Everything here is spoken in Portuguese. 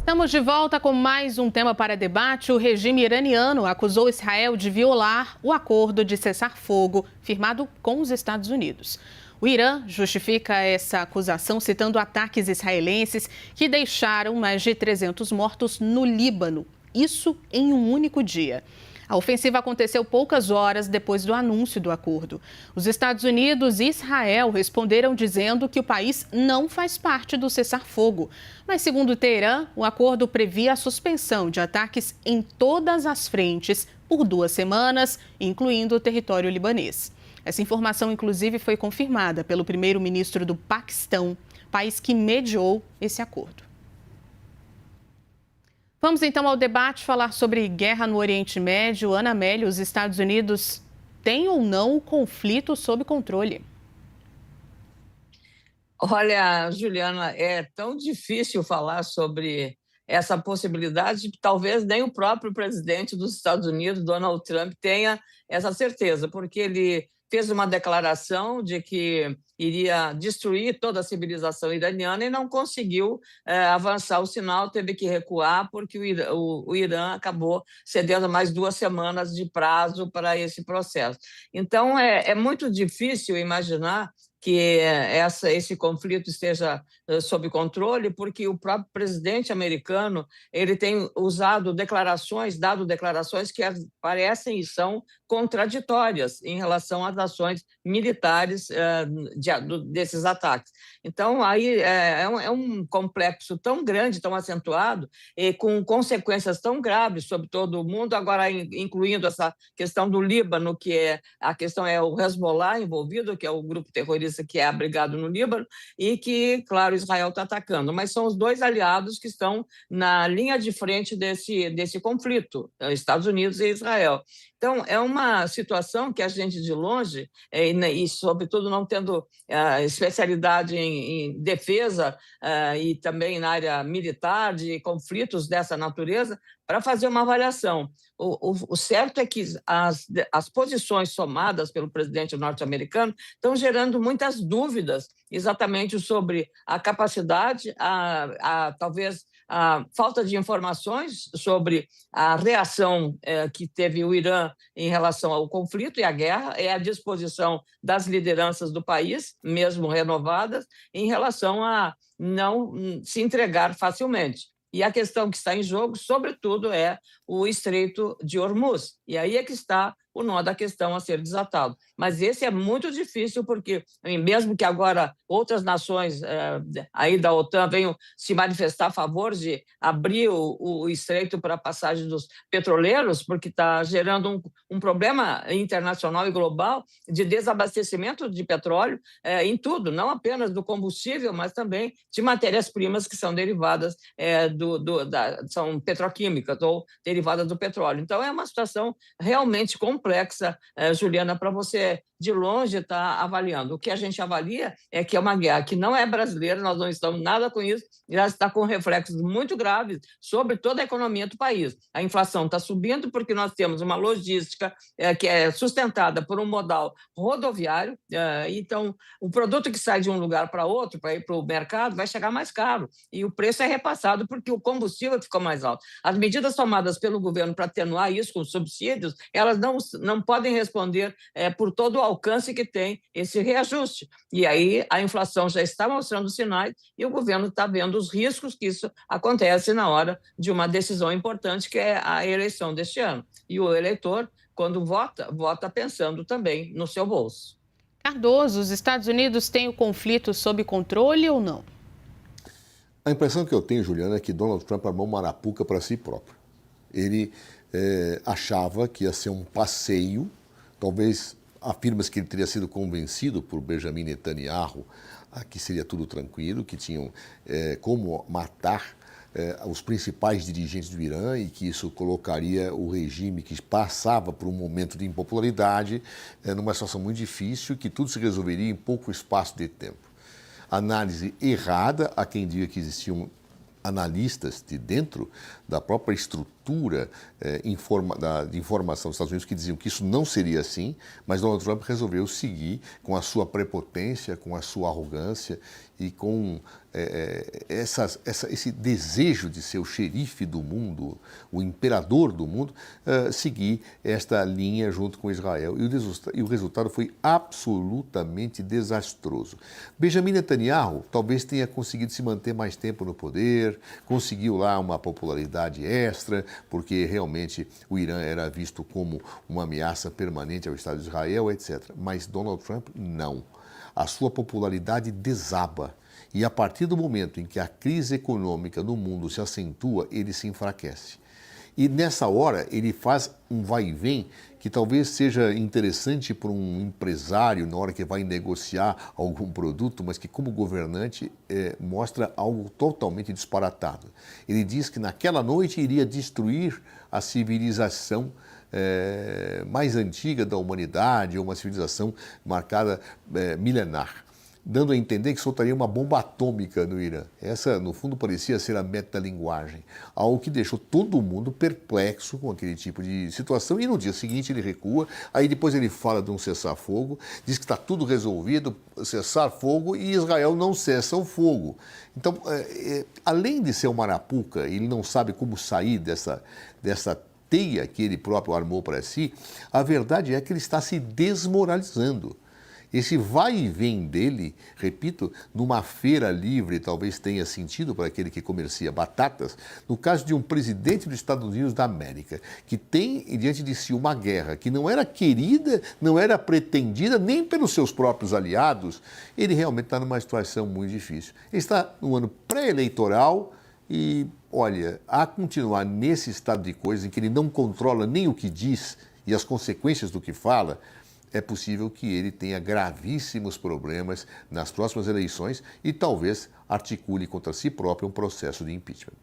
Estamos de volta com mais um tema para debate. O regime iraniano acusou Israel de violar o acordo de cessar-fogo firmado com os Estados Unidos. O Irã justifica essa acusação citando ataques israelenses que deixaram mais de 300 mortos no Líbano. Isso em um único dia. A ofensiva aconteceu poucas horas depois do anúncio do acordo. Os Estados Unidos e Israel responderam dizendo que o país não faz parte do cessar-fogo. Mas, segundo Teherã, o acordo previa a suspensão de ataques em todas as frentes por 2 semanas, incluindo o território libanês. Essa informação, inclusive, foi confirmada pelo primeiro-ministro do Paquistão, país que mediou esse acordo. Vamos então ao debate falar sobre guerra no Oriente Médio. Ana Amélia, os Estados Unidos têm ou não o conflito sob controle? Olha, Juliana, é tão difícil falar sobre essa possibilidade que talvez nem o próprio presidente dos Estados Unidos, Donald Trump, tenha essa certeza, porque ele fez uma declaração de que iria destruir toda a civilização iraniana e não conseguiu avançar o sinal, teve que recuar, porque o Irã acabou cedendo mais 2 semanas de prazo para esse processo. Então, é muito difícil imaginar que esse conflito esteja sob controle, porque o próprio presidente americano ele tem dado declarações que parecem e são contraditórias em relação às ações militares desses ataques. Então, aí é um complexo tão grande, tão acentuado, e com consequências tão graves sobre todo o mundo, agora incluindo essa questão do Líbano, que a questão é o Hezbollah envolvido, que é o grupo terrorista que é abrigado no Líbano, e que, claro, Israel está atacando. Mas são os 2 aliados que estão na linha de frente desse conflito, Estados Unidos e Israel. Então, é uma situação que a gente, de longe, e sobretudo não tendo especialidade em defesa e também na área militar, de conflitos dessa natureza, para fazer uma avaliação. O certo é que as posições somadas pelo presidente norte-americano estão gerando muitas dúvidas exatamente sobre a capacidade, talvez a falta de informações sobre a reação que teve o Irã em relação ao conflito e à guerra, é a disposição das lideranças do país, mesmo renovadas, em relação a não se entregar facilmente. E a questão que está em jogo, sobretudo, é o Estreito de Hormuz. E aí é que está o nó da questão a ser desatado. Mas esse é muito difícil, porque mesmo que agora outras nações aí da OTAN venham se manifestar a favor de abrir o estreito para a passagem dos petroleiros, porque está gerando um problema internacional e global de desabastecimento de petróleo em tudo, não apenas do combustível, mas também de matérias-primas que são derivadas são petroquímicas ou derivadas do petróleo. Então, é uma situação realmente complexa, Juliana, para você, de longe, estar avaliando. O que a gente avalia é que é uma guerra que não é brasileira, nós não estamos nada com isso, já está com reflexos muito graves sobre toda a economia do país. A inflação está subindo porque nós temos uma logística que é sustentada por um modal rodoviário, então o produto que sai de um lugar para outro, para ir para o mercado, vai chegar mais caro, e o preço é repassado porque o combustível ficou mais alto. As medidas tomadas pelo governo para atenuar isso com subsídios, elas não podem responder por todo o alcance que tem esse reajuste. E aí a inflação já está mostrando sinais e o governo está vendo os riscos que isso acontece na hora de uma decisão importante, que é a eleição deste ano. E o eleitor, quando vota pensando também no seu bolso. Cardoso, os Estados Unidos têm o conflito sob controle ou não? A impressão que eu tenho, Juliana, é que Donald Trump armou uma arapuca para si próprio. Ele achava que ia ser um passeio, talvez afirma-se que ele teria sido convencido por Benjamin Netanyahu que seria tudo tranquilo, que tinham como matar os principais dirigentes do Irã e que isso colocaria o regime que passava por um momento de impopularidade numa situação muito difícil, que tudo se resolveria em pouco espaço de tempo. Análise errada, há quem diga que existiam analistas de dentro da própria estrutura cobertura de informação dos Estados Unidos que diziam que isso não seria assim, mas Donald Trump resolveu seguir com a sua prepotência, com a sua arrogância e com esse desejo de ser o xerife do mundo, o imperador do mundo, seguir esta linha junto com Israel. E o resultado foi absolutamente desastroso. Benjamin Netanyahu talvez tenha conseguido se manter mais tempo no poder, conseguiu lá uma popularidade extra, porque realmente o Irã era visto como uma ameaça permanente ao Estado de Israel, etc. Mas Donald Trump, não. A sua popularidade desaba. E a partir do momento em que a crise econômica no mundo se acentua, ele se enfraquece. E nessa hora ele faz um vai e vem que talvez seja interessante para um empresário na hora que vai negociar algum produto, mas que como governante mostra algo totalmente disparatado. Ele diz que naquela noite iria destruir a civilização mais antiga da humanidade, ou uma civilização marcada milenar, dando a entender que soltaria uma bomba atômica no Irã. Essa, no fundo, parecia ser a metalinguagem, algo que deixou todo mundo perplexo com aquele tipo de situação, e no dia seguinte ele recua, aí depois ele fala de um cessar-fogo, diz que está tudo resolvido, cessar-fogo, e Israel não cessa o fogo. Então, além de ser uma arapuca, ele não sabe como sair dessa teia que ele próprio armou para si, a verdade é que ele está se desmoralizando. Esse vai e vem dele, repito, numa feira livre talvez tenha sentido para aquele que comercia batatas, no caso de um presidente dos Estados Unidos da América, que tem diante de si uma guerra que não era querida, não era pretendida nem pelos seus próprios aliados, ele realmente está numa situação muito difícil. Ele está no ano pré-eleitoral e, olha, a continuar nesse estado de coisas em que ele não controla nem o que diz e as consequências do que fala, é possível que ele tenha gravíssimos problemas nas próximas eleições e talvez articule contra si próprio um processo de impeachment.